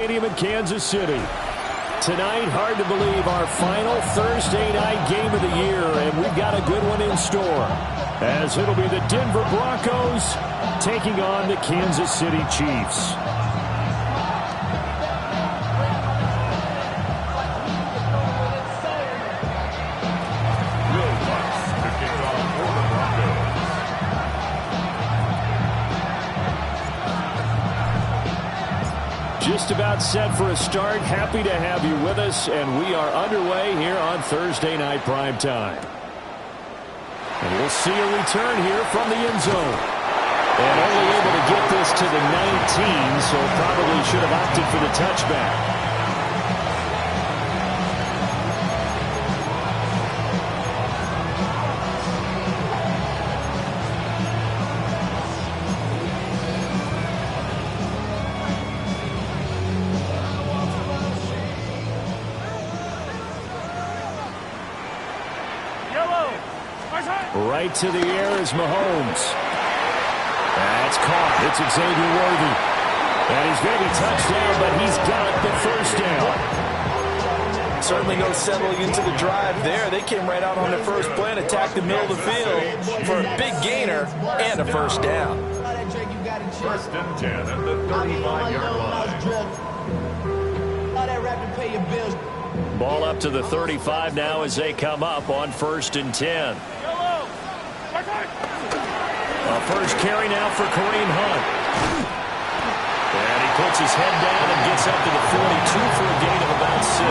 Stadium in Kansas City. Tonight, hard to believe, our final Thursday night game of the year, and we've got a good one in store, as it'll be the Denver Broncos taking on the Kansas City Chiefs. Just about set for a start. Happy to have you with us, and we are underway here on Thursday Night Primetime. And we'll see a return here from the end zone. And only able to get this to the 19, so probably should have opted for the touchback. Right to the air is Mahomes. That's caught. It's Xavier Worthy. And he's going to be touchdown, but he's got the first down. Certainly no settling into the drive there. They came right out on the first play and attacked the middle of the field for a big gainer and a first down. First and 10 at the 35-yard line. Ball up to the 35 now as they come up on 1st and 10. A first carry now for Kareem Hunt. And he puts his head down and gets up to the 42 for a gain of about 6.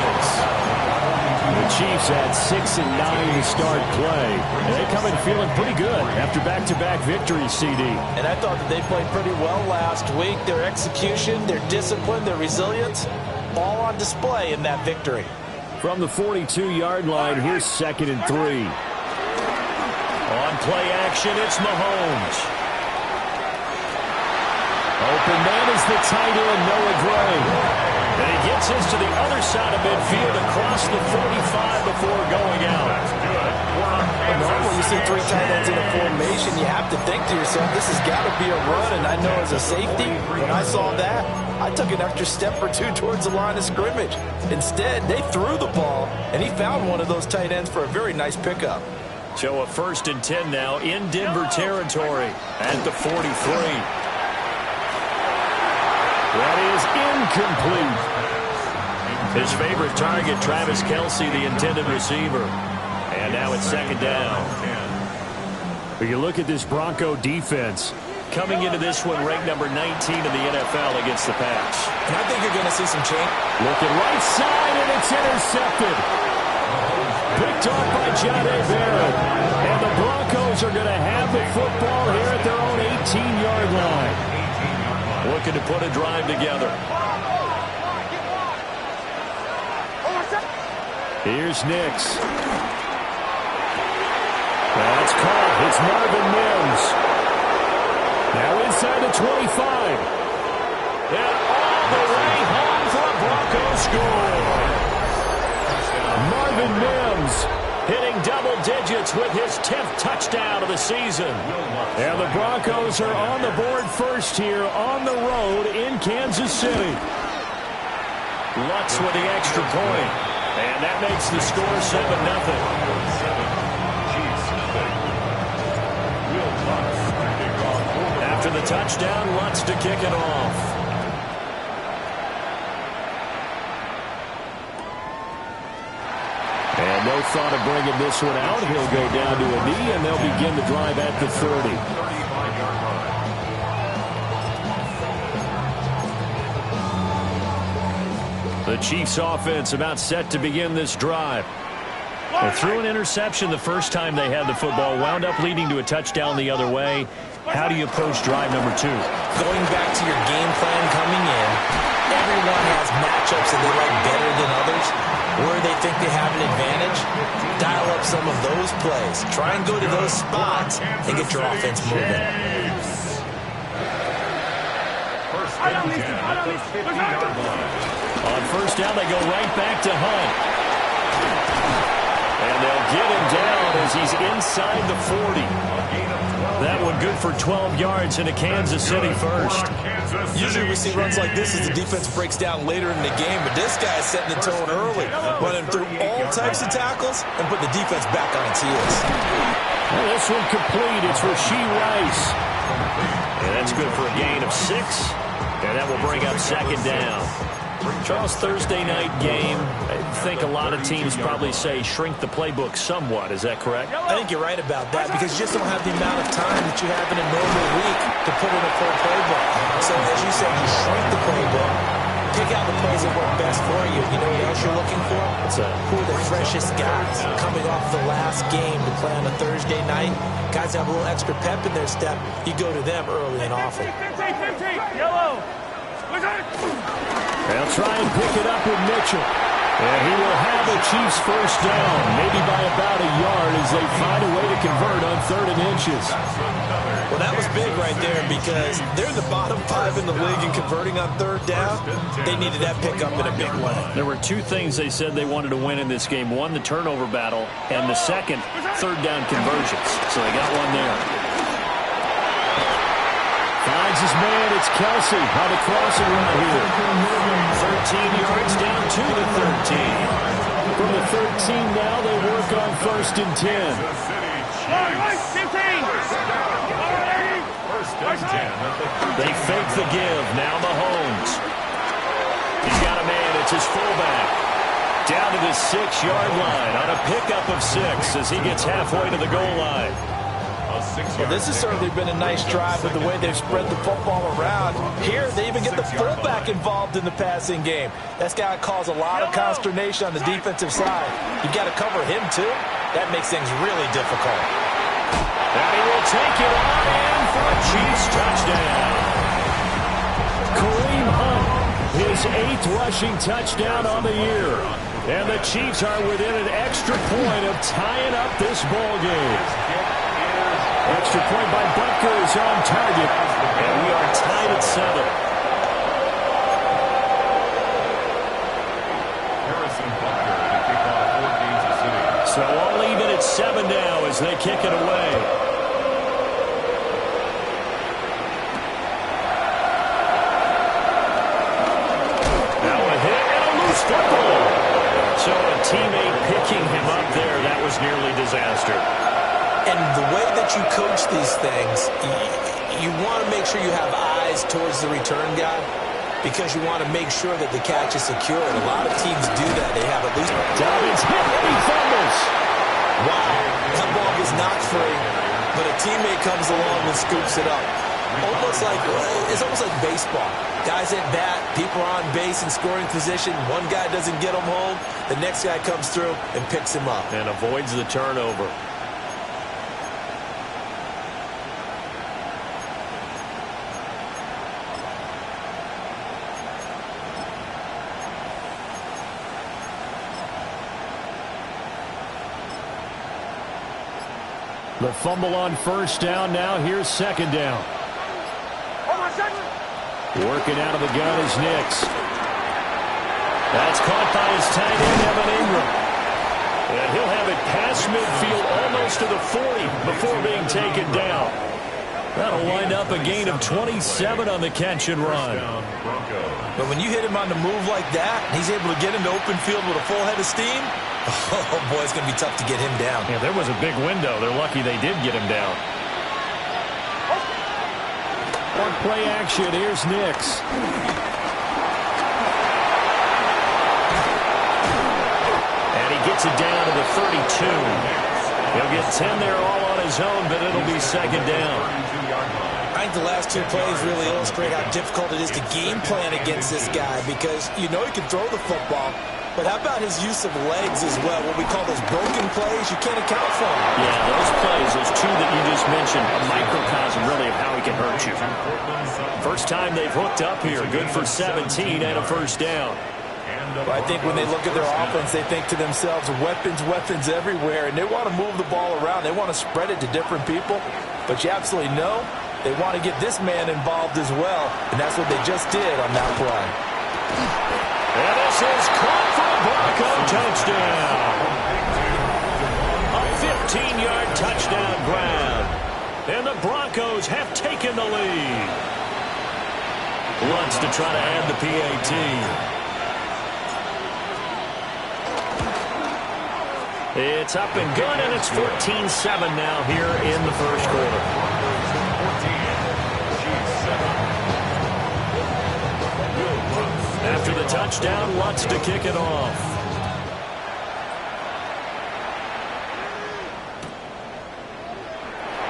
The Chiefs had 6 and 9 to start play. And they come in feeling pretty good after back-to-back victories, CD. And I thought that they played pretty well last week. Their execution, their discipline, their resilience, all on display in that victory. From the 42-yard line, here's 2nd and 3. On play action, it's Mahomes. Open man is the tight end, Noah Gray. And he gets this to the other side of midfield across the 45 before going out. Normally you see 3 tight ends in a formation, you have to think to yourself, this has got to be a run. And I know as a safety, when I saw that, I took an extra step or 2 towards the line of scrimmage. Instead, they threw the ball, and he found one of those tight ends for a very nice pickup. So a 1st and 10 now in Denver territory at the 43. That is incomplete. His favorite target, Travis Kelce, the intended receiver. And now it's 2nd down. But you look at this Bronco defense. Coming into this one, ranked number 19 in the NFL against the pass. And I think you're going to see some change. Looking right side, and it's intercepted. Picked off by John A. Barrett. And the Broncos are going to have the football here at their own 18-yard line. Looking to put a drive together. Here's Nix. That's caught. It's Marvin Mims. Now inside the 25. And all the way home for a Broncos score. Marvin Mims hitting double digits with his 10th touchdown of the season. And the Broncos are on the board first here on the road in Kansas City. Lutz with the extra point. And that makes the score 7-0. After the touchdown, Lutz to kick it off. And no thought of bringing this one out. He'll go down to a knee, and they'll begin the drive at the 30. The Chiefs offense about set to begin this drive. They threw an interception the first time they had the football, wound up leading to a touchdown the other way. How do you approach drive number 2? Going back to your game plan coming in, everyone has matchups that they like better than others. Where they think they have an advantage, dial up some of those plays. Try and go to those spots and get your offense moving. On 1st down, they go right back to Hunt. And they'll get him down as he's inside the 40. That one good for 12 yards into Kansas City first. Usually we see runs like this as the defense breaks down later in the game, but this guy is setting the tone early, running through all types of tackles and putting the defense back on its heels. Well, this one complete. It's Rashee Rice. And that's good for a gain of 6. And that will bring up second down. Charles, Thursday night game, I think a lot of teams probably say shrink the playbook somewhat. Is that correct? I think you're right about that because you just don't have the amount of time that you have in a normal week to put in a full playbook. So as you said, you shrink the playbook, pick out the plays that work best for you. You know what else you're looking for? Who are the freshest guys coming off the last game to play on a Thursday night? Guys have a little extra pep in their step. You go to them early and often. Yellow. They'll try and pick it up with Mitchell. And he will have the Chiefs first down, maybe by about a yard as they find a way to convert on 3rd and inches. Well, that was big right there because they're the bottom 5 in the league in converting on 3rd down. They needed that pickup in a big way. There were 2 things they said they wanted to win in this game. One, the turnover battle, and the second, 3rd down conversions. So they got one there. Finds his man. It's Kelsey on the crossing route here. 13 yards down to the 13. From the 13 now, they work on 1st and 10. They fake the give. Now Mahomes. He's got a man. It's his fullback. Down to the 6-yard line on a pickup of 6 as he gets halfway to the goal line. Well, this has certainly been a nice drive with the way they've spread the football around. Here, they even get the fullback involved in the passing game. That's got to cause a lot of consternation on the defensive side. You've got to cover him, too. That makes things really difficult. And he will take it on in for a Chiefs touchdown. Kareem Hunt, his 8th rushing touchdown on the year. And the Chiefs are within an extra point of tying up this ball game. Extra point by Butker is on target. And we are tied at 7. So all even at 7 now as they kick it away. Now a hit and a loose football. So a teammate picking him up there, that was nearly disaster. And the way that you coach these things, you want to make sure you have eyes towards the return guy because you want to make sure that the catch is secure. And a lot of teams do that. They have at least... Dobbins hit and he fumbles. Wow, that ball is not free, but a teammate comes along and scoops it up. It's almost like baseball. Guys at bat, people are on base in scoring position. One guy doesn't get him home. The next guy comes through and picks him up. And avoids the turnover. The fumble on 1st down. Now here's 2nd down. Working out of the gun is Nix. That's caught by his tight end, Evan Ingram. And he'll have it past midfield almost to the 40 before being taken down. That'll wind up a gain of 27 on the catch and run. But when you hit him on the move like that, he's able to get into open field with a full head of steam. Oh, boy, it's going to be tough to get him down. Yeah, there was a big window. They're lucky they did get him down. On play action, here's Nix. And he gets it down to the 32. He'll get 10 there all on his own, but it'll be 2nd down. I think the last 2 plays really illustrate how difficult it is to game plan against this guy because you know he can throw the football. But how about his use of legs as well? What we call those broken plays, you can't account for them. Yeah, those plays, those 2 that you just mentioned, a microcosm really of how he can hurt you. First time they've hooked up here. Good for 17 and a 1st down. Well, I think when they look at their offense, they think to themselves, weapons everywhere, and they want to move the ball around. They want to spread it to different people. But you absolutely know they want to get this man involved as well, and that's what they just did on that play. And this is caught for a Bronco touchdown. A 15-yard touchdown grab. And the taken the lead. Wants to try to add the PAT. It's up and good, and it's 14-7 now here in the first quarter. After the touchdown, Lutz to kick it off.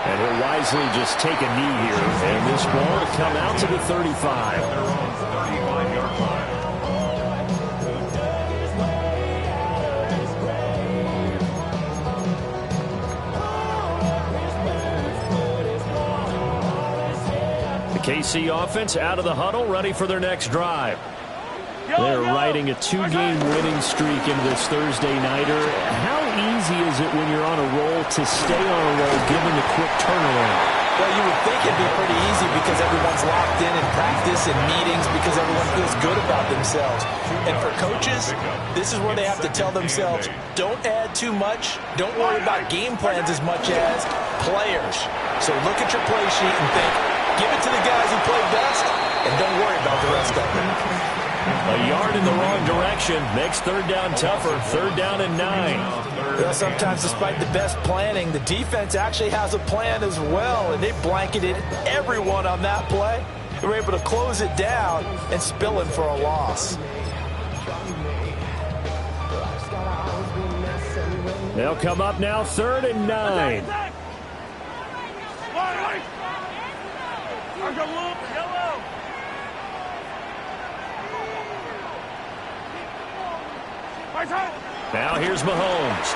And he'll wisely just take a knee here. And this ball to come out to the 35. Their own 35-yard line. The KC offense out of the huddle, ready for their next drive. They're riding a 2-game winning streak into this Thursday nighter. How easy is it when you're on a roll to stay on a roll given the quick turnaround? Well, you would think it'd be pretty easy because everyone's locked in practice and meetings because everyone feels good about themselves. And for coaches, this is where they have to tell themselves, don't add too much. Don't worry about game plans as much as players. So look at your play sheet and think, give it to the guys who play best, and don't worry about the rest of them. A yard in the wrong direction makes third down tougher. 3rd down and 9. Well, sometimes despite the best planning, the defense actually has a plan as well, and they blanketed everyone on that play. They were able to close it down and spill it for a loss. They'll come up now 3rd and 9. Now here's Mahomes.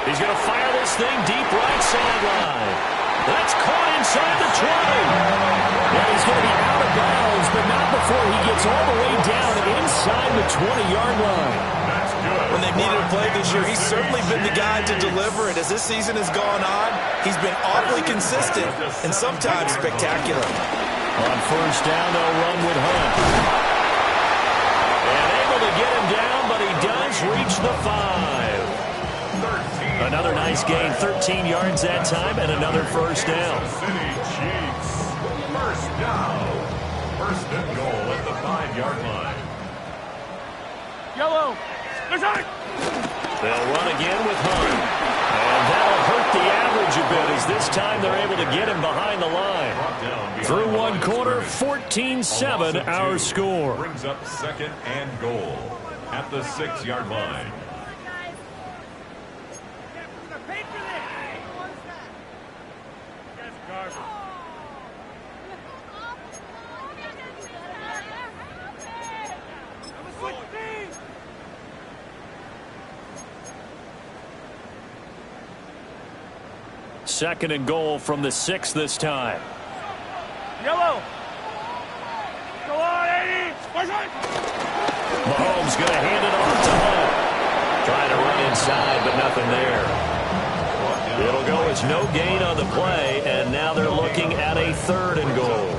He's going to fire this thing deep right sideline. That's caught inside the 20. Yeah, he's going to be out of bounds, but not before he gets all the way down inside the 20-yard line. That's good. When they've needed a play this year, he's certainly been the guy to deliver it. As this season has gone on, he's been awfully consistent and sometimes spectacular. On 1st down, they'll run with Hunt. And able to get him down, but he does reach the 5. Another nice gain, 13 yards that time, and another 1st down. City Chiefs. 1st down. 1st and goal at the 5-yard line. Yellow. They'll run again with Hunt. And that'll hurt the average a bit as this time they're able to get him behind the line. Through one quarter, 14-7 our score. Brings up 2nd and goal at the 6-yard line. Second and goal from the 6 this time. Yellow. Go on, 80. Mahomes going to hand it off to Hunt. Trying to run inside, but nothing there. It'll go as no gain on the play, and now they're looking at a 3rd and goal.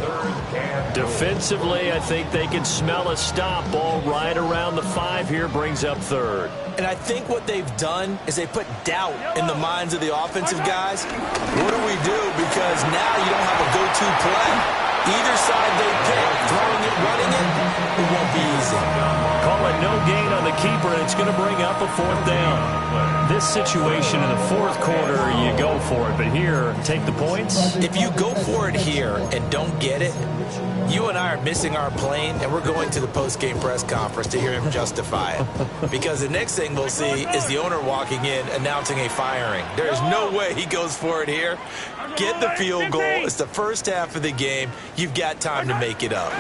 Defensively, I think they can smell a stop. Ball right around the 5 here, brings up 3rd. And I think what they've done is they put doubt in the minds of the offensive guys. What do we do? Because now you don't have a go-to play. Either side they pick, throwing it, running it won't be easy. Call it no gain on the keeper, and it's going to bring up a 4th down. This situation in the 4th quarter, you go for it. But here, take the points. If you go for it here and don't get it, you and I are missing our plane, and we're going to the post-game press conference to hear him justify it. Because the next thing we'll see is the owner walking in announcing a firing. There is no way he goes for it here. Get the field goal. It's the first half of the game. You've got time to make it up.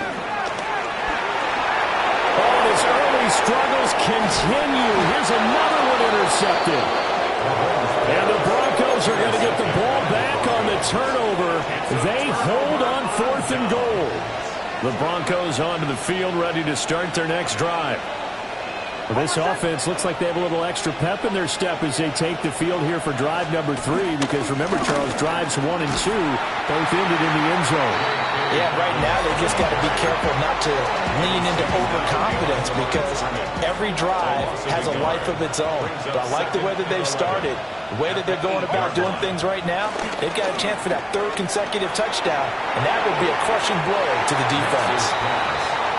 Oh, his early struggles continue. Here's another one intercepted. And the Broncos are going to get the ball back on the turnover. They hold on 4th and goal. The Broncos onto the field, ready to start their next drive. Well, this offense looks like they have a little extra pep in their step as they take the field here for drive number 3, because remember, Charles, drives 1 and 2 both ended in the end zone. Yeah, right now they just got to be careful not to lean into overconfidence, because every drive has a life of its own. But I like the way that they've started, the way that they're going about doing things right now. They've got a chance for that 3rd consecutive touchdown, and that would be a crushing blow to the defense.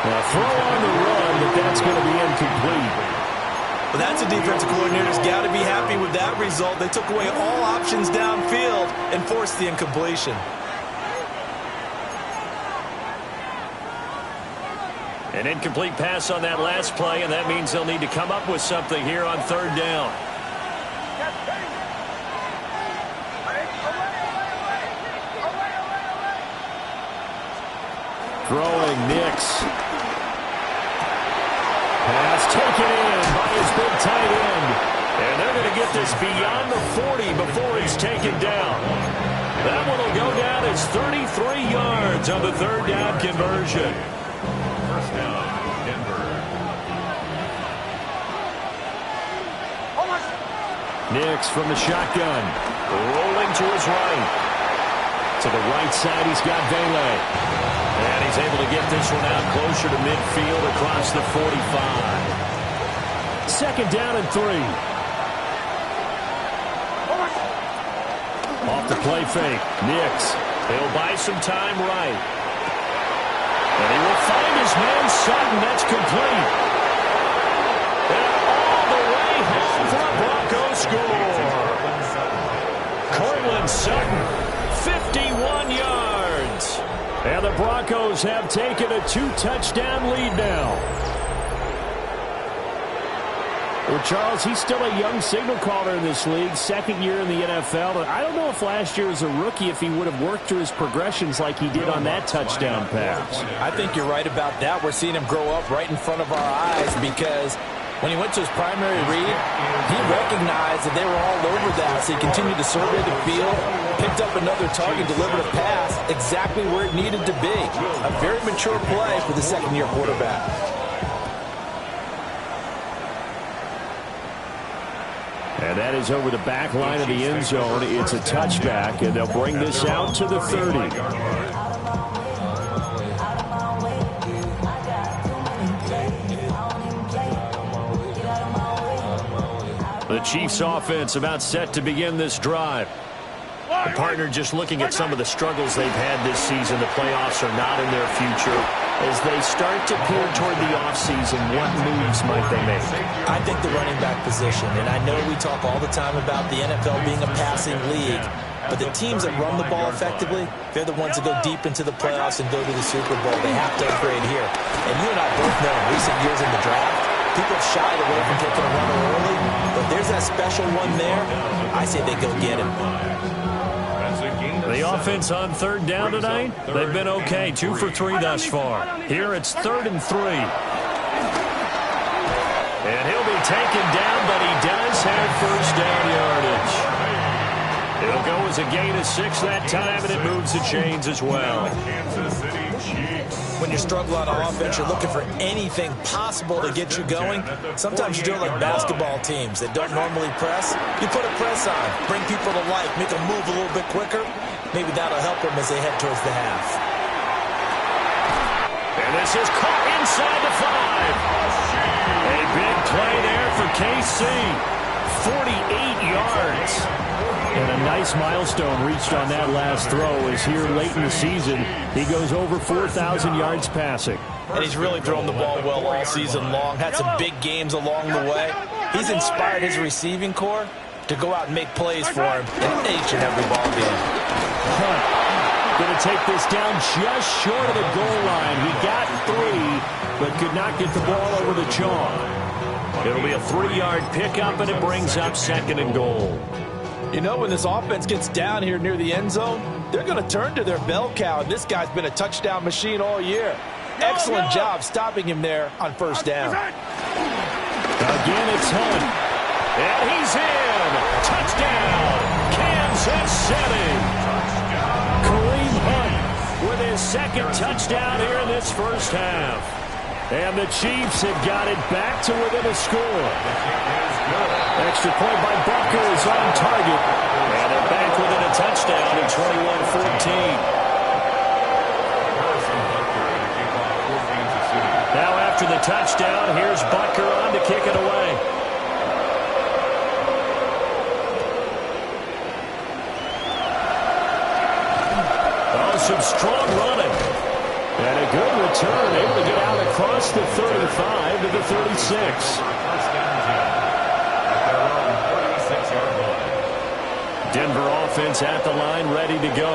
Now throw on the run, but that's going to be incomplete. Well, that's a defensive coordinator's got to be happy with that result. They took away all options downfield and forced the incompletion. An incomplete pass on that last play, and that means they'll need to come up with something here on 3rd down. Throwing Nix. Pass taken in by his big tight end. And they're going to get this beyond the 40 before it's taken down. That one will go down as 33 yards on the 3rd down conversion. First down, Denver. Nix from the shotgun. Rolling to his right. To the right side, he's got Vele. And he's able to get this one out closer to midfield across the 45. 2nd down and 3. Off the play fake. Nix. He'll buy some time right. And he will find his man Sutton. That's complete. And all the way home for a Broncos score. Cortland Sutton, 51 yards. And the Broncos have taken a 2-touchdown lead now. Well, Charles, he's still a young signal caller in this league, 2nd year in the NFL. And I don't know if last year as a rookie if he would have worked through his progressions like he did on that touchdown pass. I think you're right about that. We're seeing him grow up right in front of our eyes, because when he went to his primary read, he recognized that they were all over that, so he continued to survey the field, picked up another target, delivered a pass exactly where it needed to be. A very mature play for the 2nd-year quarterback. And that is over the back line of the end zone. It's a touchback, and they'll bring this out to the 30. The Chiefs offense about set to begin this drive. The partner just looking at some of the struggles they've had this season. The playoffs are not in their future. As they start to peer toward the offseason, what moves might they make? I think the running back position, and I know we talk all the time about the NFL being a passing league, but the teams that run the ball effectively, they're the ones that go deep into the playoffs and go to the Super Bowl. They have to upgrade here. And you and I both know in recent years in the draft, people have shied away from taking a runner early, but there's that special one there. I say they go get him. The offense on 3rd down tonight, they've been okay. 2 for 3 thus far. Here it's 3rd and 3. And he'll be taken down, but he does have 1st down yardage. It'll go as a gain of 6 that time, and it moves the chains as well. Kansas City Chiefs. When you struggle on offense, you're looking for anything possible to get you going. Sometimes you do it like basketball teams that don't normally press. You put a press on, bring people to life, make them move a little bit quicker. Maybe that'll help them as they head towards the half. And this is caught inside the 5. A big play there for KC. 48 yards. And a nice milestone reached on that last throw as here late in the season, he goes over 4,000 yards passing. And he's really thrown the ball well all season long. Had some big games along the way. He's inspired his receiving corps to go out and make plays for him in each and every ball game. Hunt going to take this down just short of the goal line. He got 3, but could not get the ball over the chalk. It'll be a 3-yard pickup, and it brings up 2nd and goal. You know, when this offense gets down here near the end zone, they're going to turn to their bell cow, and this guy's been a touchdown machine all year. Excellent job stopping him there on 1st down. Again, it's Hunt. And he's in. Touchdown, Kansas City. Kareem Hunt with his 2nd touchdown here in this 1st half. And the Chiefs have got it back to within a score. Extra point by Butker is on target. And they're back within a touchdown at 21-14. Now after the touchdown, here's Butker on to kick it away. Oh, some strong running. And a good return, able to get out across the 35 to the 36. Denver offense at the line, ready to go.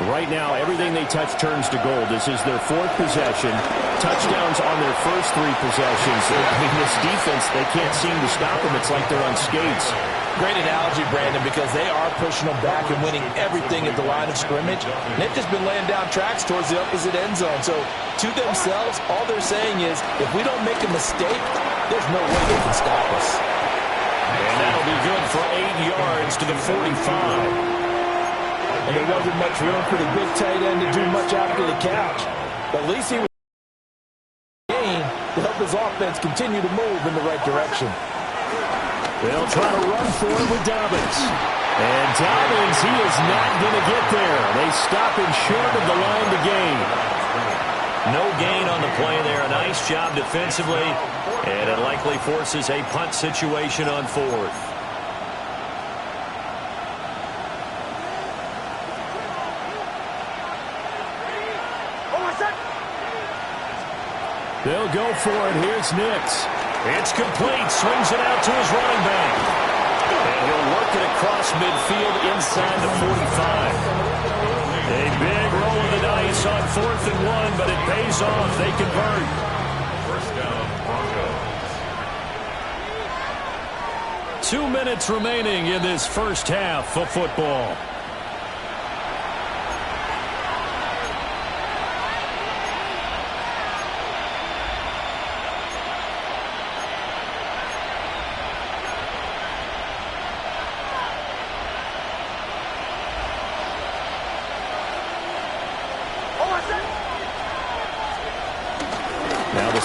Right now, everything they touch turns to gold. This is their fourth possession. Touchdowns on their first three possessions. I mean, this defense, they can't seem to stop them. It's like they're on skates. Great analogy, Brandon, because they are pushing them back and winning everything at the line of scrimmage. And they've just been laying down tracks towards the opposite end zone. So, to themselves, all they're saying is, if we don't make a mistake, there's no way they can stop us. And that'll be good for 8 yards to the 45. And there wasn't much room for the big tight end to do much after the catch. But at least he was game to help his offense continue to move in the right direction. They'll try to run for it with Dobbins. And Dobbins, he is not going to get there. They stop him short of the line to gain. No gain on the play there. A nice job defensively. And it likely forces a punt situation on fourth. They'll go for it. Here's Nix. It's complete. Swings it out to his running back. And he'll work it across midfield inside the 45. A big roll of the dice on 4th and 1, but it pays off. They convert. First down, Broncos. 2 minutes remaining in this first half of football.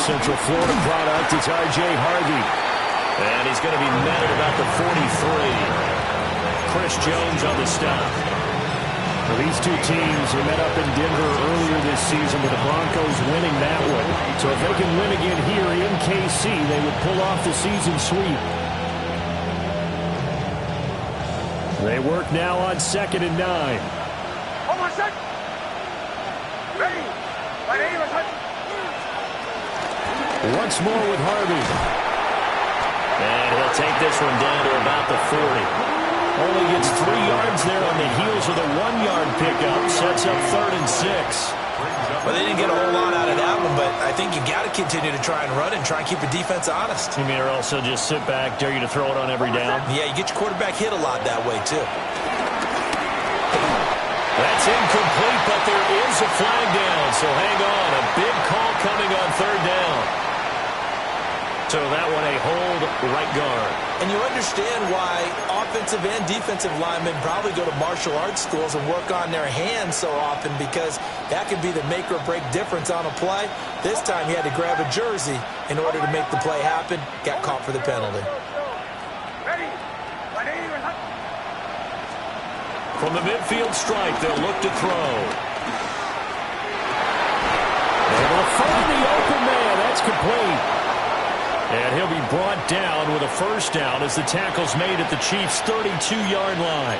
Central Florida product, it's R.J. Harvey. And he's going to be met at about the 43. Chris Jones on the stop. Well, these two teams are met up in Denver earlier this season with the Broncos winning that one. So if they can win again here in KC, they would pull off the season sweep. They work now on 2nd and 9. Hold on, set. Ready. Once more with Harvey. And he'll take this one down to about the 40. Only gets 3 yards there on the heels of the 1-yard pickup. Sets up 3rd and 6. Well, they didn't get a whole lot out of that one, but I think you got to continue to try and run and try and keep the defense honest. You mean or also just sit back, dare you to throw it on every down? Yeah, you get your quarterback hit a lot that way, too. That's incomplete, but there is a flag down, so hang on. A big call coming on 3rd down. So that one a hold right guard. And you understand why offensive and defensive linemen probably go to martial arts schools and work on their hands so often, because that could be the make or break difference on a play. This time he had to grab a jersey in order to make the play happen. Got caught for the penalty. From the midfield stripe, they'll look to throw. They will find the open man. That's complete. And he'll be brought down with a first down as the tackle's made at the Chiefs' 32-yard line.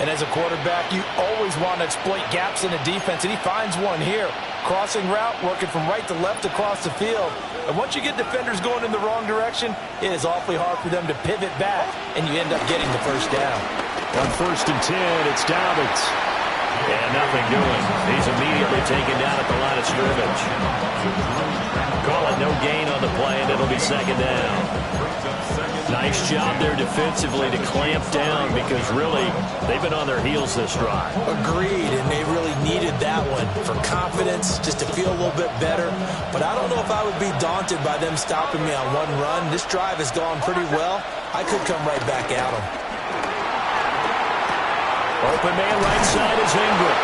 And as a quarterback, you always want to exploit gaps in the defense, and he finds one here. Crossing route, working from right to left across the field. And once you get defenders going in the wrong direction, it is awfully hard for them to pivot back, and you end up getting the first down. On 1st and 10, it's Dobbins. And nothing doing. He's immediately taken down at the line of scrimmage. Call it no gain on the play, and it'll be 2nd down. Nice job there defensively to clamp down, because really, they've been on their heels this drive. Agreed, and they really needed that one for confidence, just to feel a little bit better. But I don't know if I would be daunted by them stopping me on one run. This drive has gone pretty well. I could come right back at them. Open man right side is Ingram.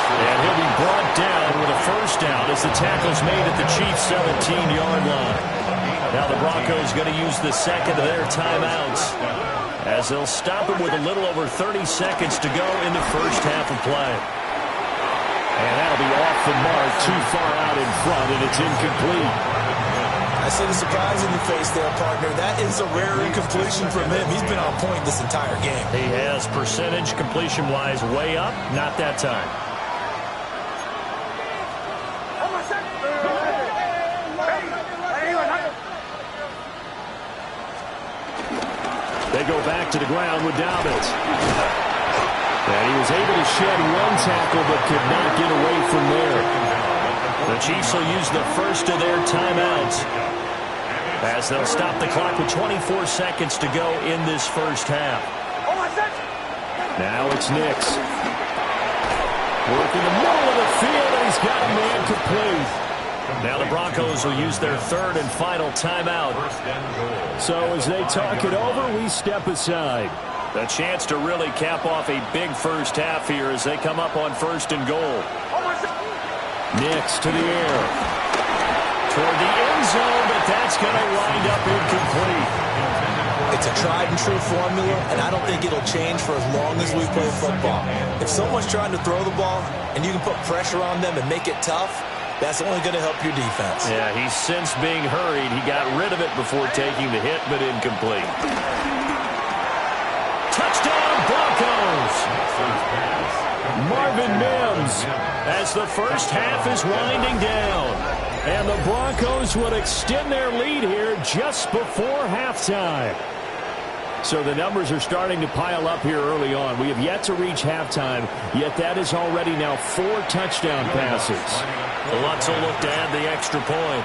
And he'll be brought down with a first down as the tackle's made at the Chiefs' 17-yard line. Now the Broncos going to use the second of their timeouts as they'll stop him with a little over 30 seconds to go in the first half of play. And that'll be off the mark, too far out in front, and it's incomplete. I see the surprise in your face there, partner. That is a rare incompletion from him. He's been on point this entire game. He has percentage completion-wise way up, not that time. They go back to the ground with Dobbins. And he was able to shed one tackle but could not get away from there. The Chiefs will use the first of their timeouts as they'll stop the clock with 24 seconds to go in this first half. Now it's Nix. Work in the middle of the field, and he's got a man complete. Now the Broncos will use their third and final timeout. So as they talk it over, we step aside. A chance to really cap off a big first half here as they come up on first and goal. Nix to the air. Toward the end zone, but that's going to wind up incomplete. It's a tried-and-true formula, and I don't think it'll change for as long as we play football. If someone's trying to throw the ball and you can put pressure on them and make it tough, that's only going to help your defense. Yeah, he's since being hurried. He got rid of it before taking the hit, but incomplete. Touchdown, Broncos! Marvin Mims as the first half is winding down. And the Broncos will extend their lead here just before halftime. So the numbers are starting to pile up here early on. We have yet to reach halftime, yet that is already now 4 touchdown passes. Lutz will look to add the extra point.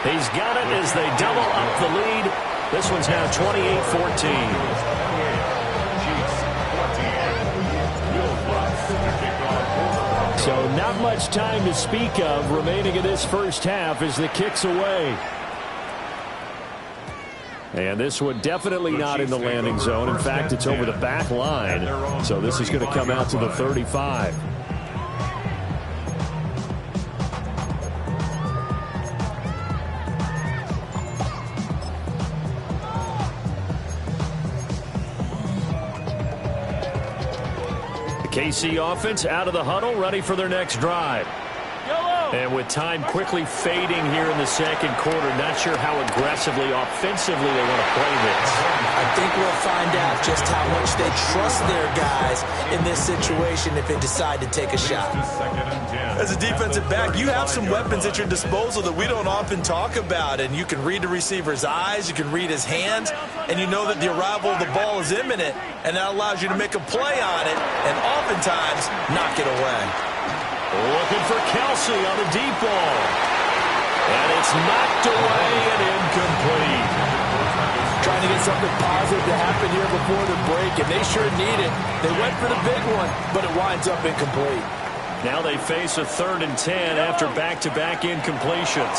He's got it as they double up the lead. This one's now 28-14. So not much time to speak of remaining in this first half as the kick's away. And this one definitely not in the landing zone. In fact, it's over the back line. So this is going to come out to the 35. KC offense out of the huddle, ready for their next drive. And with time quickly fading here in the second quarter, not sure how aggressively, offensively they want to play this. I think we'll find out just how much they trust their guys in this situation if they decide to take a shot. As a defensive back, you have some weapons at your disposal that we don't often talk about, and you can read the receiver's eyes, you can read his hands, and you know that the arrival of the ball is imminent, and that allows you to make a play on it and oftentimes knock it away. Looking for Kelsey on the deep ball. And it's knocked away and incomplete. Trying to get something positive to happen here before the break, and they sure need it. They went for the big one, but it winds up incomplete. Now they face a 3rd and 10 after back-to-back incompletions.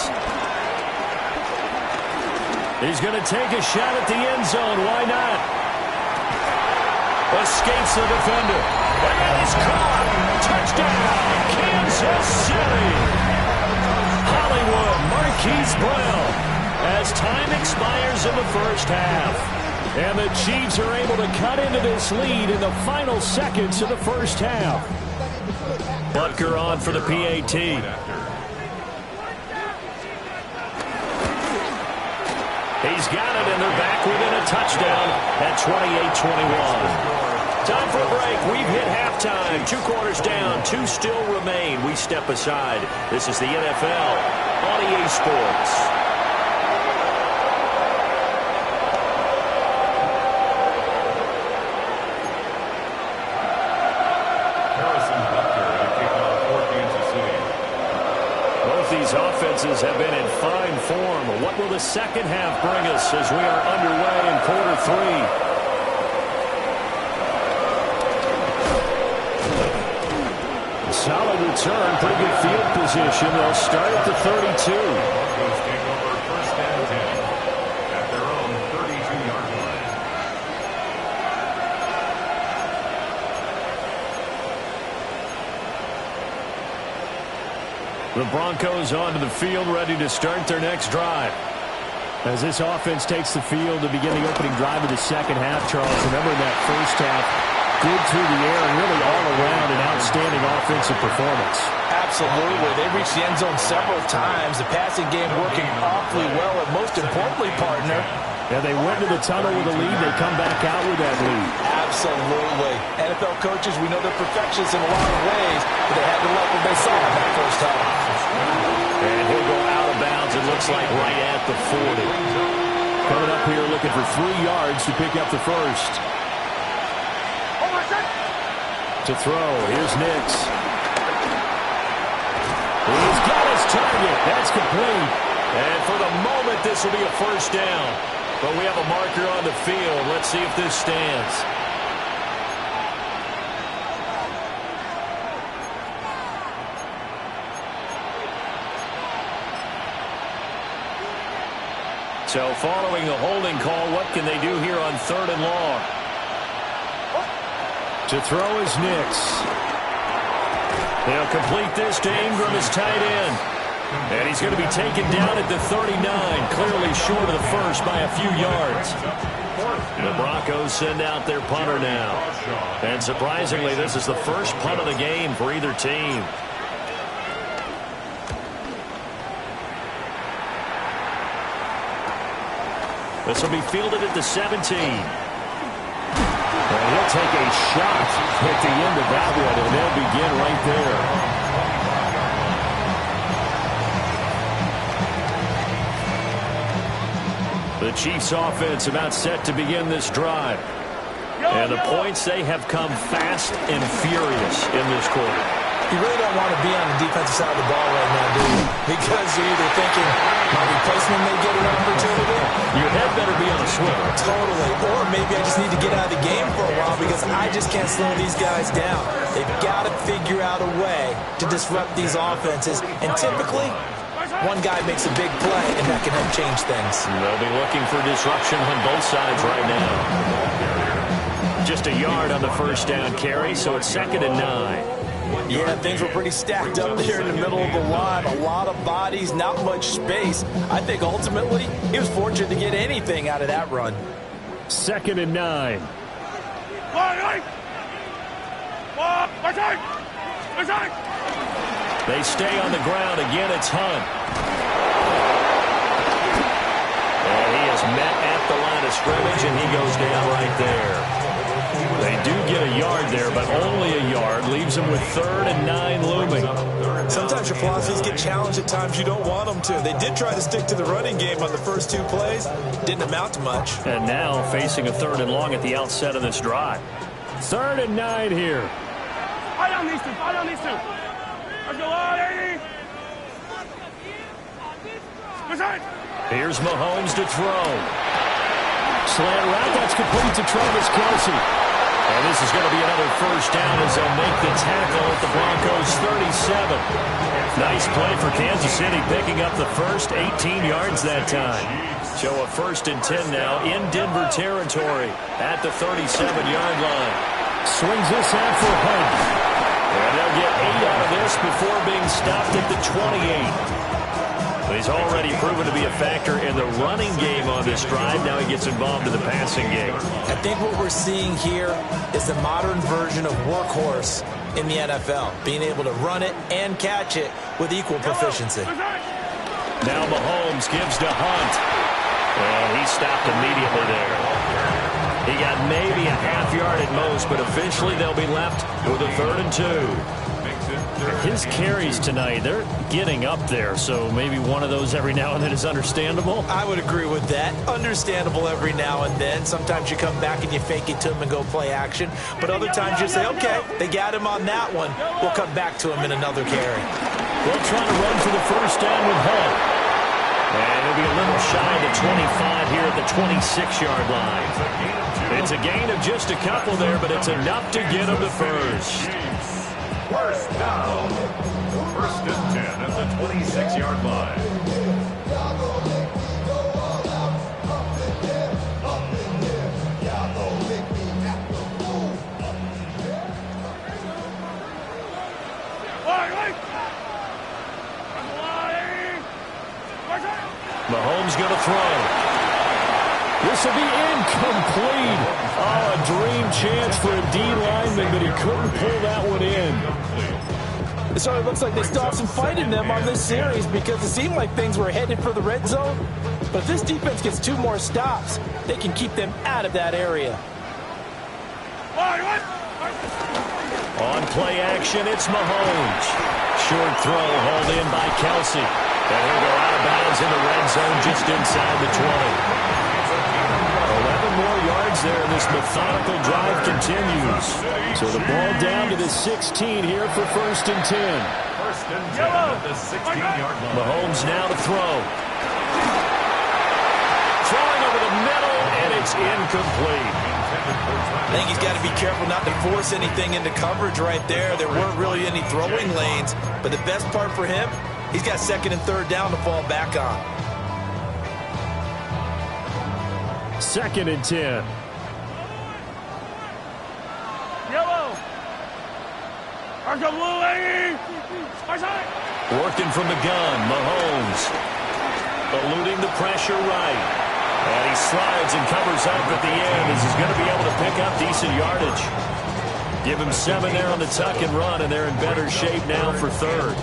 He's going to take a shot at the end zone. Why not? Escapes the defender. And he's caught. Touchdown, Kansas City. Hollywood Marquise Brown as time expires in the first half. And the Chiefs are able to cut into this lead in the final seconds of the first half. Butker on for the PAT. He's got it, and they're back within a touchdown at 28-21. Time for a break. We've hit halftime. 2 quarters down. 2 still remain. We step aside. This is the NFL on EA Sports. These offenses have been in fine form. What will the second half bring us as we are underway in quarter 3? Solid return, pretty good field position. They'll start at the 32. The Broncos onto the field, ready to start their next drive. As this offense takes the field to begin the opening drive of the second half, Charles, remember in that first half, good through the air and really all around an outstanding offensive performance. Absolutely. They reached the end zone several times. The passing game working awfully well, and most importantly, partner, yeah, they went to the tunnel with a lead. They come back out with that lead. Absolutely. NFL coaches, we know they're perfectionists in a lot of ways, but they had to like what they saw in that first half. And he'll go out of bounds, it looks like right at the 40. Coming up here looking for 3 yards to pick up the first. To throw, here's Nix. He's got his target. That's complete. And for the moment, this will be a first down. But we have a marker on the field. Let's see if this stands. So following the holding call, what can they do here on 3rd and long? To throw is Nix. They'll complete this to Ingram as tight end. And he's going to be taken down at the 39, clearly short of the first by a few yards. The Broncos send out their punter now. And surprisingly, this is the first punt of the game for either team. This will be fielded at the 17. And he'll take a shot at the end of that one, and they'll begin right there. The Chiefs offense about set to begin this drive. And the points, they have come fast and furious in this quarter. You really don't want to be on the defensive side of the ball right now, do you? Because you're either thinking my replacement may get an opportunity. Your head better be on a swivel. Totally. Or maybe I just need to get out of the game for a while because I just can't slow these guys down. They've got to figure out a way to disrupt these offenses. And typically, one guy makes a big play, and that can help change things. They'll be looking for disruption on both sides right now. Just a yard on the first down carry, so it's 2nd and 9. Yeah, things were pretty stacked up there in the middle of the line. A lot of bodies, not much space. I think ultimately he was fortunate to get anything out of that run. 2nd and 9. They stay on the ground. Again, it's Hunt. And he is met at the line of scrimmage, and he goes down right there. They do get a yard there, but only a yard. Leaves them with 3rd and 9 looming. Sometimes your philosophies get challenged at times you don't want them to. They did try to stick to the running game on the first 2 plays. Didn't amount to much. And now facing a 3rd and long at the outset of this drive. 3rd and 9 here. Fight on these two. Fight on these two. Let's go on, 80. Here's Mahomes to throw. Slant route, that's complete to Travis Kelce. And this is going to be another first down as they'll make the tackle at the Broncos 37. Nice play for Kansas City, picking up the first, 18 yards that time. So a 1st and 10 now in Denver territory at the 37-yard line. Swings this out for Hunt. And they'll get 8 out of this before being stopped at the 28. He's already proven to be a factor in the running game on this drive. Now he gets involved in the passing game. I think what we're seeing here is the modern version of workhorse in the NFL, being able to run it and catch it with equal proficiency. Now Mahomes gives to Hunt. And he stopped immediately there. He got maybe a half yard at most, but eventually they'll be left with a 3rd and 2. His carries tonight, they're getting up there, so maybe one of those every now and then is understandable. I would agree with that. Understandable every now and then. Sometimes you come back and you fake it to him and go play action. But other times you say, okay, they got him on that one. We'll come back to him in another carry. They'll try to run for the first down with Hunt. And it'll be a little shy of the 25 here at the 26-yard line. It's a gain of just a couple there, but it's enough to get them to first. First down. 1st and 10 at the 26-yard line. Mahomes going to throw. This will be incomplete. Oh, a dream chance for a D lineman, but he couldn't pull that one in. It sort of looks like they still have some fight in them on this series because it seemed like things were headed for the red zone. But if this defense gets 2 more stops, they can keep them out of that area. On play action, it's Mahomes. Short throw hauled in by Kelsey. And he'll go out of bounds in the red zone just inside the 20. 11 more yards there, and this methodical drive continues. So the ball down to the 16 here for 1st and 10. 1st and 10 at the 16-yard line. Mahomes now to throw. Throwing over the middle, and it's incomplete. I think he's got to be careful not to force anything into coverage right there. There weren't really any throwing lanes, but the best part for him, he's got 2nd and 3rd down to fall back on. 2nd and 10. Yellow. Arco blue, lady. Working from the gun, Mahomes. Eluding the pressure right. And he slides and covers up at the end as he's going to be able to pick up decent yardage. Give him 7 there on the tuck and run, and they're in better shape now for 3rd.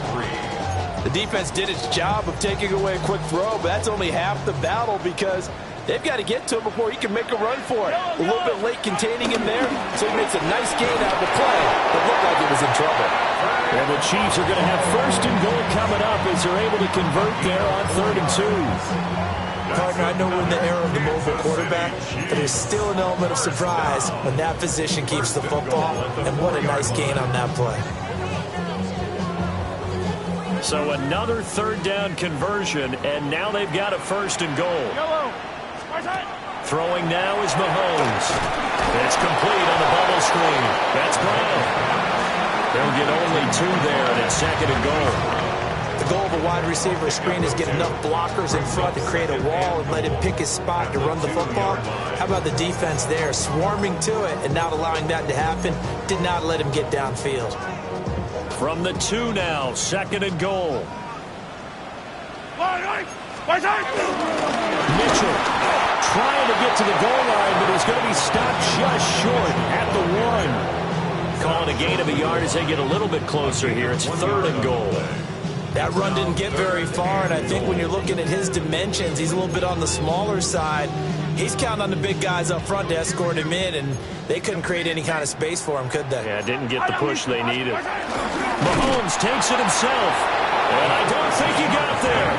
The defense did its job of taking away a quick throw, but that's only half the battle because they've got to get to him before he can make a run for it. A little bit late containing him there, so he makes a nice gain out of the play, but looked like it was in trouble. And the Chiefs are going to have 1st and goal coming up as they're able to convert there on 3rd and 2. Partner, I know we're in the era of the mobile quarterback, but there's still an element of surprise when that position keeps the football, and what a nice gain on that play. So another 3rd down conversion, and now they've got a 1st and goal. Throwing now is Mahomes. It's complete on the bubble screen. That's Brown. They'll get only 2 there, and it's 2nd and goal. The goal of a wide receiver screen is get enough blockers in front to create a wall and let him pick his spot to run the football. How about the defense there, swarming to it and not allowing that to happen? Did not let him get downfield. From the 2 now, 2nd and goal. Mitchell trying to get to the goal line, but is going to be stopped just short at the 1. Calling a gain of a yard as they get a little bit closer here. It's 3rd and goal. That run didn't get very far, and I think when you're looking at his dimensions, he's a little bit on the smaller side. He's counting on the big guys up front to escort him in, and they couldn't create any kind of space for him, could they? Yeah, didn't get the push they needed. Mahomes takes it himself, and I don't think he got there.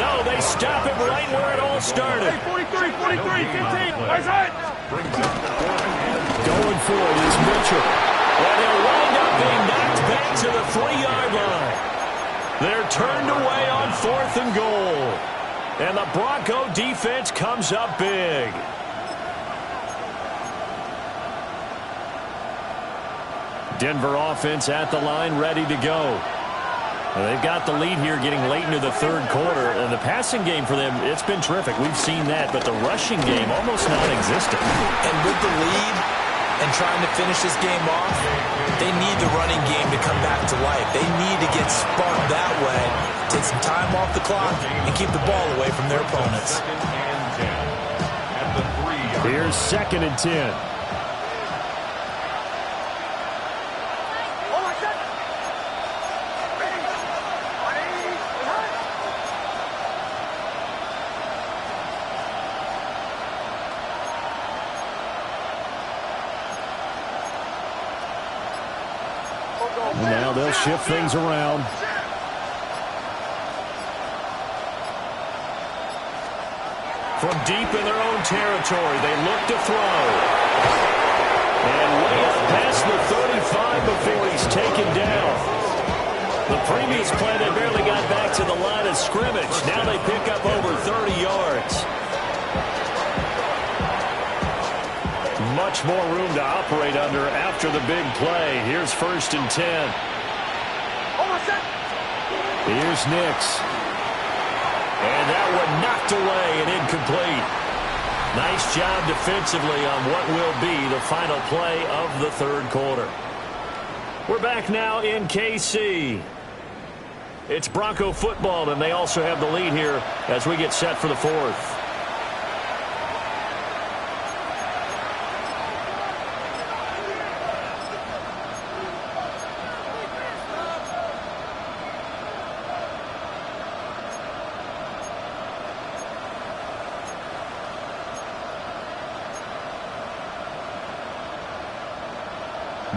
No, they stop him right where it all started. 43, 43, 15. Going for it is Mitchell. And he'll wind up being knocked back to the 3-yard line. They're turned away on 4th and goal. And the Bronco defense comes up big. Denver offense at the line, ready to go. They've got the lead here getting late into the 3rd quarter. And the passing game for them, it's been terrific. We've seen that. But the rushing game almost non-existent. And with the lead and trying to finish this game off, they need the running game to come back to life. They need to get spun that way, take some time off the clock, and keep the ball away from their opponents. Here's 2nd and 10. Now they'll shift things around. From deep in their own territory, they look to throw. And way up past the 35 before he's taken down. The previous play, they barely got back to the line of scrimmage. Now they pick up over 30 yards. Much more room to operate under after the big play. Here's 1st and 10. Here's Nix. And that one knocked away and incomplete. Nice job defensively on what will be the final play of the 3rd quarter. We're back now in KC. It's Bronco football, and they also have the lead here as we get set for the fourth.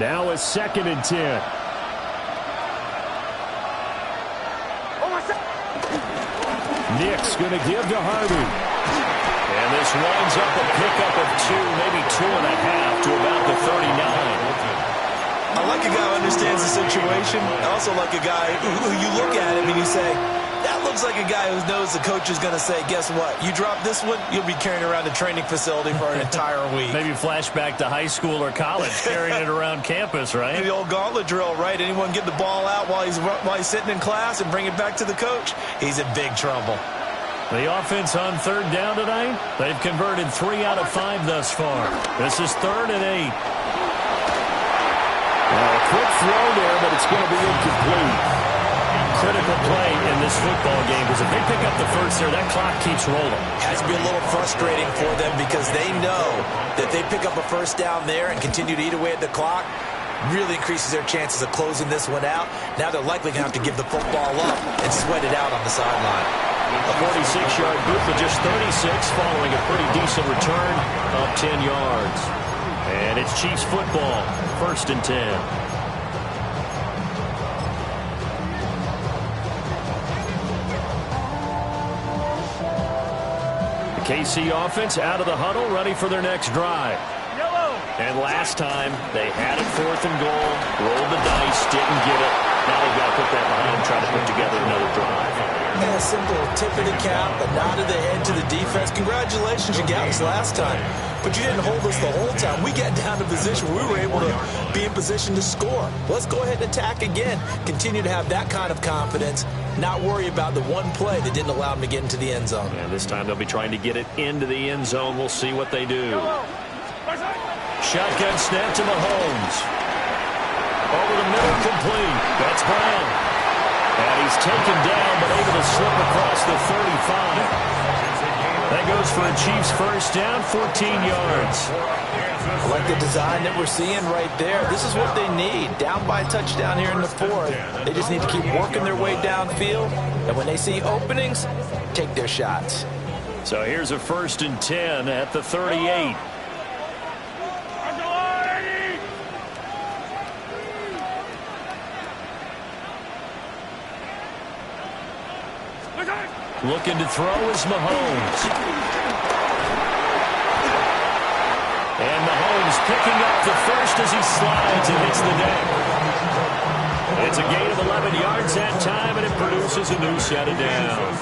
Now it's 2nd and 10. Nick's going to give to Harvey. And this winds up a pickup of 2, maybe 2.5 to about the 39. I like a guy who understands the situation. I also like a guy who you look at him and you say, that looks like a guy who knows the coach is going to say, guess what? You drop this one, you'll be carrying around the training facility for an entire week. Maybe flashback to high school or college, carrying it around campus, right? The old gauntlet drill, right? Anyone get the ball out while he's sitting in class and bring it back to the coach? He's in big trouble. The offense on 3rd down tonight, they've converted 3 out of 5 thus far. This is 3rd and 8. A quick throw there, but it's going to be incomplete. Critical play in this football game, because if they pick up the first there, that clock keeps rolling. Has to be a little frustrating for them because they know that they pick up a first down there and continue to eat away at the clock, really increases their chances of closing this one out. Now they're likely going to have to give the football up and sweat it out on the sideline. A 46-yard boot with just 36 following a pretty decent return of 10 yards. And it's Chiefs football, 1st and 10. KC offense out of the huddle, ready for their next drive. And last time, they had it 4th and goal, rolled the dice, didn't get it. Now they've got to put that behind and try to put together another drive. And a simple tip of the cap, a nod of the head to the defense. Congratulations, you got us last time. But you didn't hold us the whole time. We got down to position where we were able to be in position to score. Let's go ahead and attack again. Continue to have that kind of confidence. Not worry about the one play that didn't allow them to get into the end zone. And this time they'll be trying to get it into the end zone. We'll see what they do. Shotgun snap to Mahomes. Over the middle, complete. That's Brown. And he's taken down, but able to slip across the 35. That goes for a Chiefs first down, 14 yards. I like the design that we're seeing right there. This is what they need. Down by a touchdown here in the 4th. They just need to keep working their way downfield. And when they see openings, take their shots. So here's a 1st and 10 at the 38. Looking to throw is Mahomes. And Mahomes picking up the first as he slides and hits the deck. It's a gain of 11 yards that time, and it produces a new set of downs.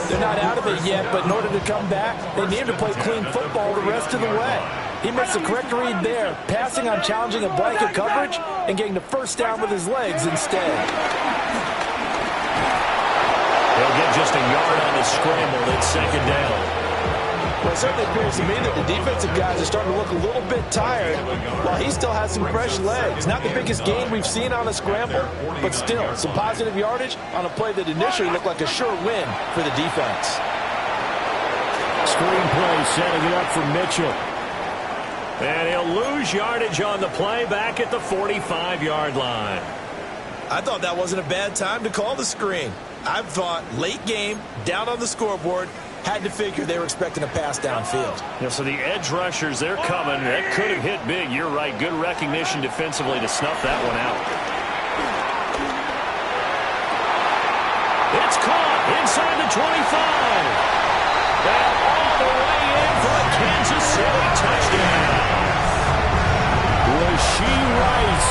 They're not out of it yet, but in order to come back, they need to play clean football the rest of the way. He makes the correct read there, passing on challenging a blanket coverage and getting the first down with his legs instead. They'll get just a yard on the scramble. It's 2nd down. Well, it certainly appears to me that the defensive guys are starting to look a little bit tired while he still has some fresh legs. Not the biggest gain we've seen on a scramble, but still some positive yardage on a play that initially looked like a sure win for the defense. Screen play setting it up for Mitchell. And he'll lose yardage on the play back at the 45-yard line. I thought that wasn't a bad time to call the screen. I thought late game, down on the scoreboard, had to figure they were expecting a pass downfield. Yeah, so the edge rushers, they're coming. That could have hit big. You're right. Good recognition defensively to snuff that one out. It's caught inside the 25. And all the way in for a Kansas City touchdown. Rashee Rice,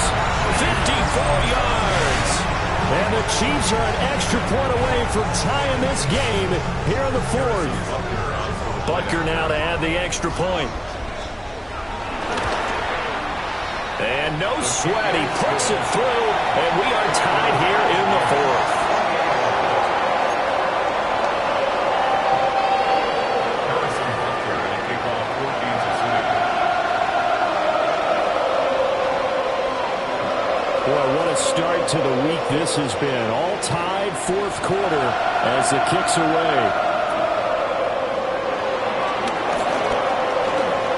54 yards. And the Chiefs are an extra point away from tying this game here in the 4th. Butker now to add the extra point. And no sweat. He puts it through, and we are tied here in the 4th. Boy, what a start to the week this has been. All tied fourth quarter as the kick's away.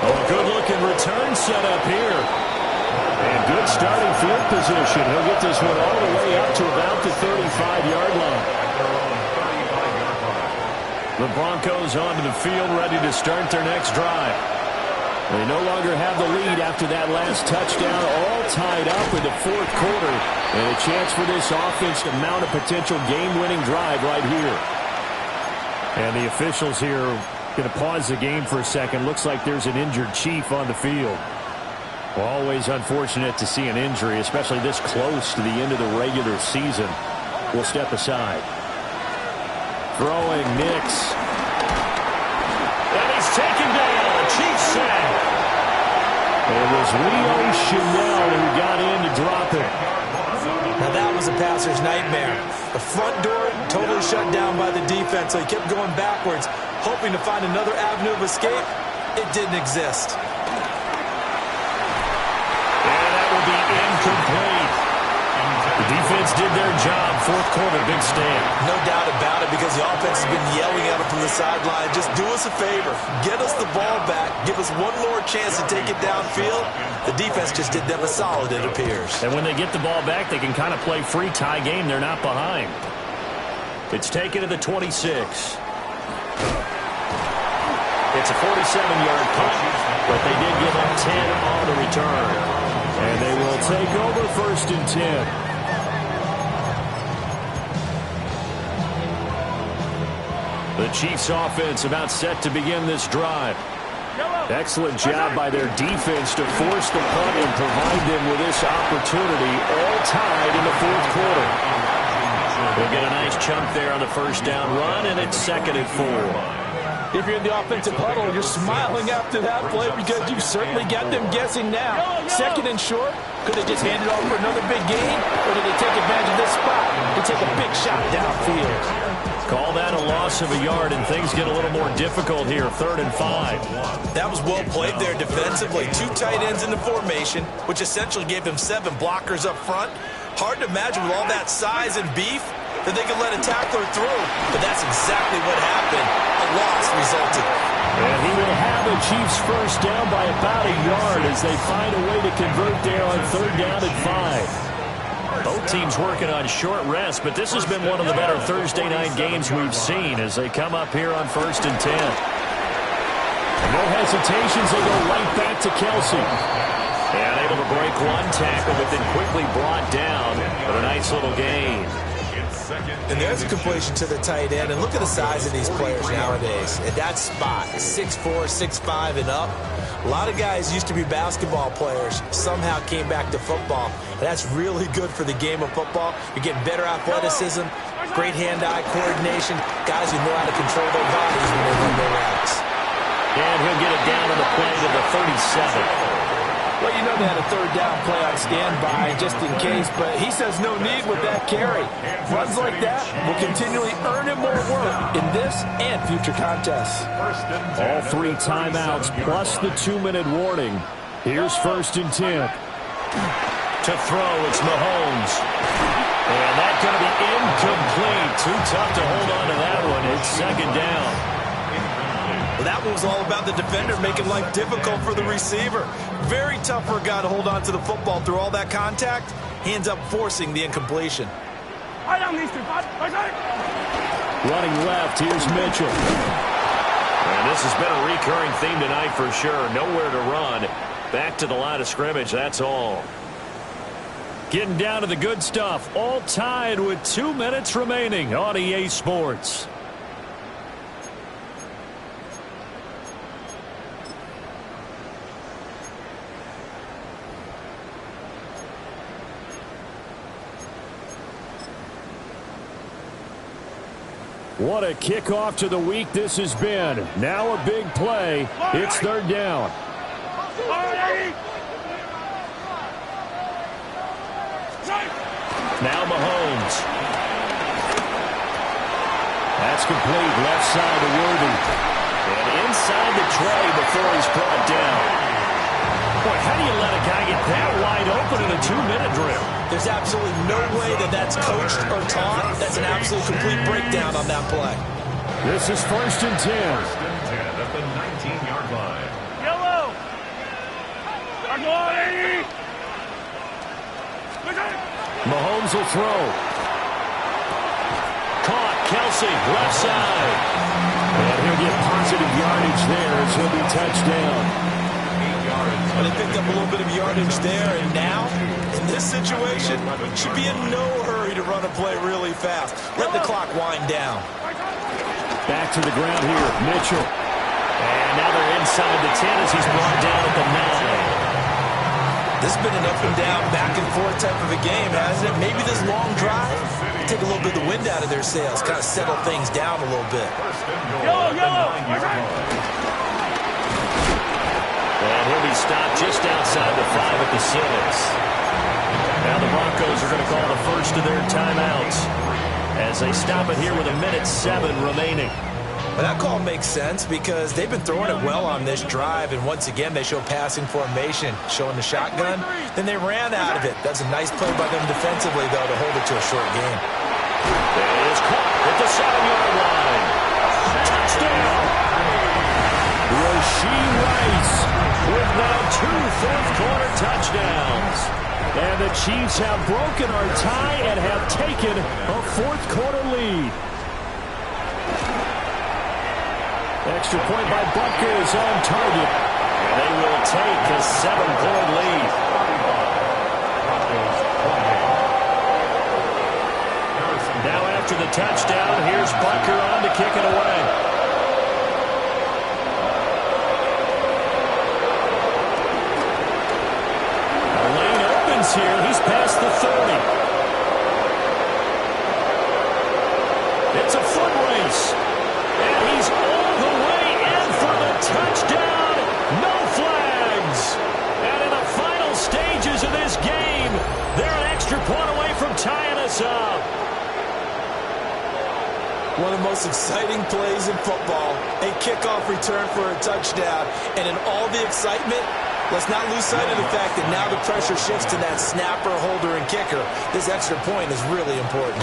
Oh, a good-looking return set up here. And good starting field position. He'll get this one all the way up to about the 35-yard line. The Broncos onto the field, ready to start their next drive. They no longer have the lead after that last touchdown, all tied up in the fourth quarter. And a chance for this offense to mount a potential game-winning drive right here. And the officials here going to pause the game for a second. Looks like there's an injured Chief on the field. Always unfortunate to see an injury, especially this close to the end of the regular season. We'll step aside. Throwing Nix. And he's taken down. Chief sack. It was Leo Chanel who got in to drop it. Now that was a passer's nightmare. The front door totally shut down by the defense, so he kept going backwards, hoping to find another avenue of escape. It didn't exist. And that will be incomplete. The defense did their job. Fourth quarter, big stand. No doubt about it, because the offense has been yelling at him from the sideline. Just do us a favor. Get us the ball back. Give us one more chance to take it downfield. The defense just did them a solid, it appears. And when they get the ball back, they can kind of play free tie game. They're not behind. It's taken to the 26. It's a 47-yard punt, but they did give up 10 on the return. And they will take over first and 10. The Chiefs offense about set to begin this drive. Excellent job by their defense to force the punt and provide them with this opportunity, all tied in the fourth quarter. They'll get a nice chunk there on the first down run, and it's 2nd and 4. If you're in the offensive huddle, you're smiling after that play because you certainly got them guessing now. 2nd and short. Could they just hand it off for another big gain, or did they take advantage of this spot to take a big shot downfield? Call that a loss of a yard, and things get a little more difficult here. 3rd and 5. That was well played there defensively. 2 tight ends in the formation, which essentially gave them 7 blockers up front. Hard to imagine with all that size and beef that they could let a tackler through, but that's exactly what happened. A loss resulted. And he will have the Chiefs first down by about a yard as they find a way to convert there on 3rd down and 5. Both teams working on short rest, but this has been one of the better Thursday night games we've seen as they come up here on 1st and 10. And no hesitations, they go right back to Kelsey. And able to break one tackle, but then quickly brought down with a nice little gain. And there's a completion to the tight end. And look at the size of these players nowadays. At that spot, 6'4", 6'5", and up. A lot of guys used to be basketball players, somehow came back to football. And that's really good for the game of football. You're getting better athleticism, great hand-eye coordination, guys who know how to control their bodies when they run their routes. And he'll get it down on the play to the 37. Well, you know they had a 3rd down play on standby just in case, but he says no need with that carry. Runs like that will continually earn him more work in this and future contests. All 3 timeouts plus the 2-minute warning. Here's 1st and 10. To throw, it's Mahomes. And that's going to be incomplete. Too tough to hold on to that one. It's 2nd down. Well, that one was all about the defender making life difficult for the receiver. Very tough for a guy to hold on to the football through all that contact. He ends up forcing the incompletion. Running left, here's Mitchell. And this has been a recurring theme tonight for sure. Nowhere to run. Back to the line of scrimmage, that's all. Getting down to the good stuff. All tied with 2 minutes remaining on EA Sports. What a kickoff to the week this has been. Now a big play. It's 3rd down. Now Mahomes. That's complete. Left side to Worthy. And inside the tray before he's brought down. Boy, how do you let a guy get that wide open in a 2-minute drill? There's absolutely no way that that's coached or taught. That's an absolute complete breakdown on that play. This is 1st and 10. 1st and 10 at the 19-yard line. Yellow. Go on, 80. Mahomes will throw. Caught. Kelsey, left side. And he'll get positive yardage there as he'll be touched down. 8 yards. Well, they picked up a little bit of yardage there, and now, in this situation, should be in no hurry to run a play really fast. Let the clock wind down. Back to the ground here, Mitchell. And now they're inside the 10 as he's brought down at the 9. This has been an up and down, back and forth type of a game, hasn't it? Maybe this long drive take a little bit of the wind out of their sails, kind of settle things down a little bit. Yellow. And he'll be stopped just outside the 5 at the 6. Now the Broncos are going to call the first of their timeouts as they stop it here with 1:07 remaining. But that call makes sense because they've been throwing it well on this drive, and once again they show passing formation, showing the shotgun. Then they ran out of it. That's a nice play by them defensively, though, to hold it to a short game. It is caught at the 7-yard line. Touchdown! Rasheed Rice with now 2 fourth-quarter touchdowns. And the Chiefs have broken our tie and have taken a fourth-quarter lead. Extra point by Buckers on target. And they will take a 7-point lead. Now after the touchdown, here's Bucker on to kick it away. The lane opens here. He's past the 30. It's a foot race. And he's all the way in for the touchdown. No flags. And in the final stages of this game, they're an extra point away from tying us up. One of the most exciting plays in football, a kickoff return for a touchdown. And in all the excitement, let's not lose sight of the fact that now the pressure shifts to that snapper, holder, and kicker. This extra point is really important.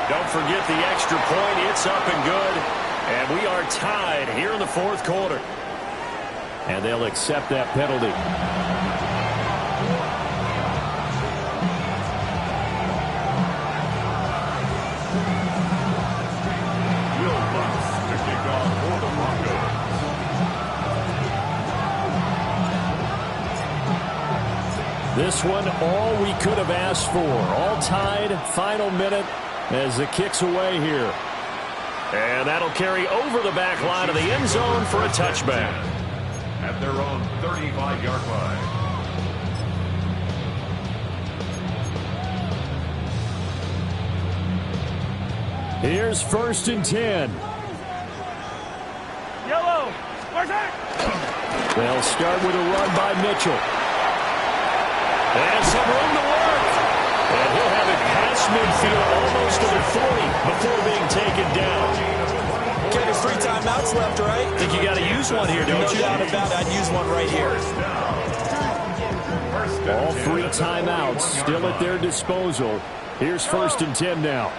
Don't forget the extra point. It's up and good. And we are tied here in the fourth quarter. And they'll accept that penalty. Will Lutz to kick off for the Broncos. This one, all we could have asked for. All tied, final minute as the kick's away here. And that'll carry over the back line of the end zone for a touchback. At their own 35-yard line. Here's 1st and 10. Yellow. They'll start with a run by Mitchell. And some room to work. And he'll have it past midfield almost to the 40 before being taken down. Okay, there's 3 timeouts left, right? Think you got to use one here, don't you? No doubt about it. I'd use one right here. All 3 timeouts still at their disposal. Here's 1st and 10 now.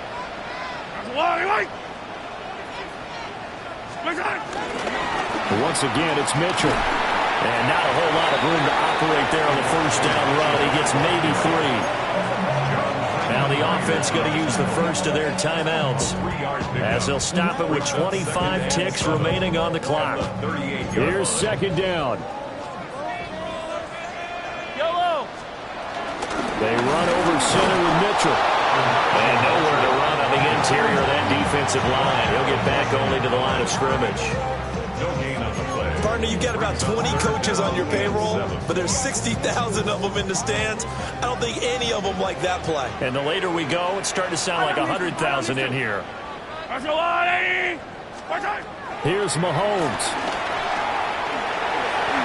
Once again, it's Mitchell. And not a whole lot of room to operate there on the first down run. He gets maybe 3. Now the offense going to use the first of their timeouts as they'll stop it with 25 ticks remaining on the clock. Here's 2nd down. Yellow. They run over center with Mitchell. And nowhere to run on the interior of that defensive line. He'll get back only to the line of scrimmage. No gain on the play. Partner, you've got about 20 coaches on your payroll, but there's 60,000 of them in the stands. I don't think any of them like that play. And the later we go, it's starting to sound like 100,000 in here. Here's Mahomes.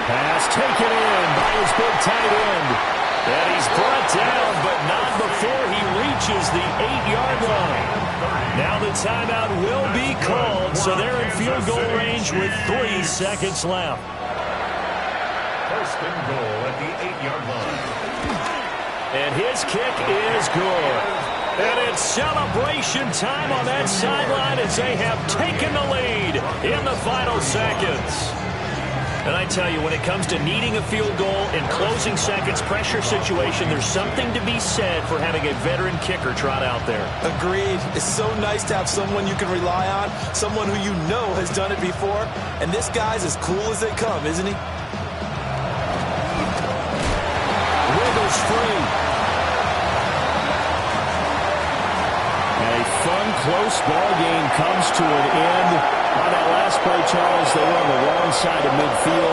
Pass taken in by his big tight end. And he's brought down, but not before he reaches the 8-yard line. Now the timeout will be called, so they're in field goal range with 3 seconds left. First and goal at the 8-yard line. And his kick is good. And it's celebration time on that sideline as they have taken the lead in the final seconds. And I tell you, when it comes to needing a field goal in closing seconds, pressure situation, there's something to be said for having a veteran kicker trot out there. Agreed. It's so nice to have someone you can rely on, someone who you know has done it before. And this guy's as cool as they come, isn't he? Wiggles free. And a fun, close ball game comes to an end. On that last play, Charles, they were on the wrong side of midfield.